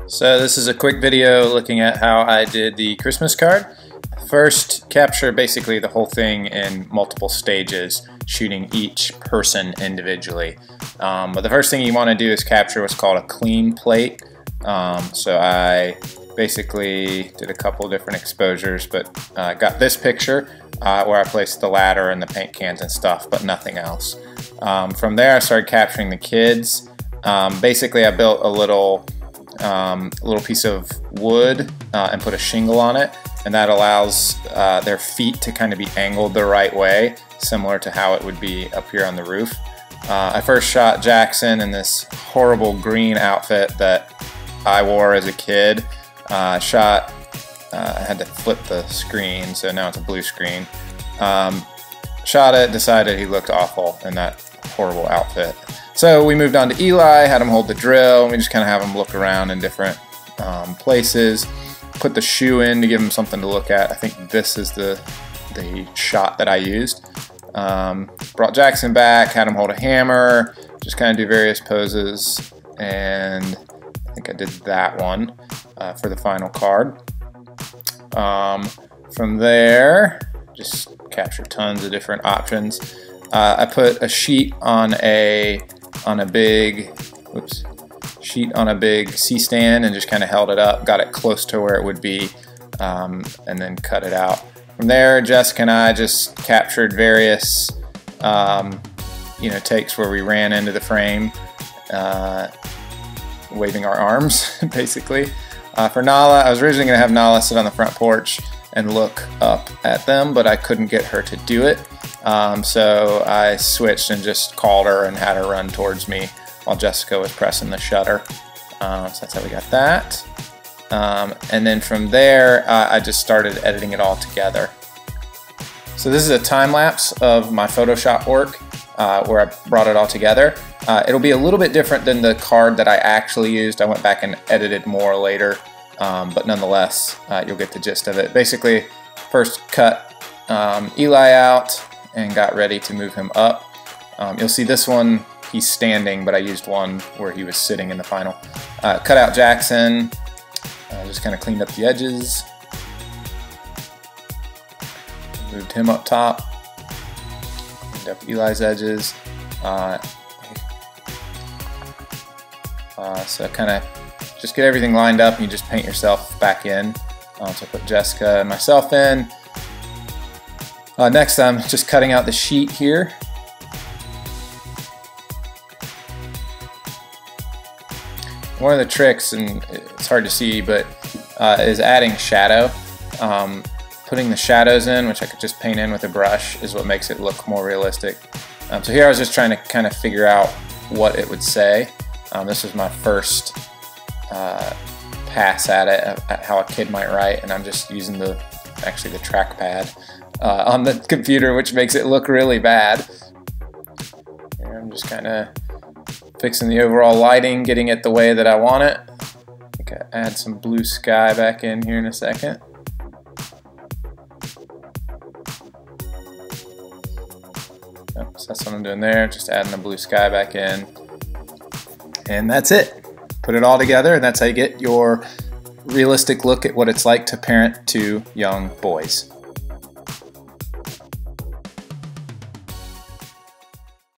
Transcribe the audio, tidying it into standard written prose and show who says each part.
Speaker 1: So this is a quick video looking at how I did the Christmas card. First, capture basically the whole thing in multiple stages, shooting each person individually. But the first thing you want to do is capture what's called a clean plate. So I basically did a couple different exposures, but got this picture where I placed the ladder and the paint cans and stuff, but nothing else. From there I started capturing the kids. Basically I built a little piece of wood and put a shingle on it, and that allows their feet to kind of be angled the right way, similar to how it would be up here on the roof. I first shot Jackson in this horrible green outfit that I wore as a kid. I had to flip the screen, so now it's a blue screen. Shot it, decided he looked awful in that horrible outfit. So we moved on to Eli, had him hold the drill, and we just kind of have him look around in different places. Put the shoe in to give him something to look at. I think this is the shot that I used. Brought Jackson back, had him hold a hammer, just kind of do various poses, and I think I did that one for the final card. From there, just capture tons of different options. I put a sheet on a big C-stand and just kind of held it up, got it close to where it would be, and then cut it out. From there, Jessica and I just captured various takes where we ran into the frame, waving our arms, basically. For Nala, I was originally going to have Nala sit on the front porch and look up at them, but I couldn't get her to do it. So I switched and just called her and had her run towards me while Jessica was pressing the shutter. So that's how we got that. And then from there, I just started editing it all together. So this is a time lapse of my Photoshop work where I brought it all together. It'll be a little bit different than the card that I actually used. I went back and edited more later, but nonetheless, you'll get the gist of it. Basically, first cut Eli out and got ready to move him up. You'll see this one, he's standing, but I used one where he was sitting in the final. Cut out Jackson, just kind of cleaned up the edges. Moved him up top, cleaned up Eli's edges. So kind of just get everything lined up and you just paint yourself back in. So I put Jessica and myself in. Next I'm just cutting out the sheet here. One of the tricks, and it's hard to see, but is adding shadow. Putting the shadows in, which I could just paint in with a brush, is what makes it look more realistic. So here I was just trying to kind of figure out what it would say. This was my first pass at it, at how a kid might write, and I'm just using the trackpad on the computer, which makes it look really bad. Here I'm just kind of fixing the overall lighting, getting it the way that I want it. I think I add some blue sky back in here in a second. Yep, so that's what I'm doing there, just adding the blue sky back in. And that's it. Put it all together, and that's how you get your realistic look at what it's like to parent two young boys.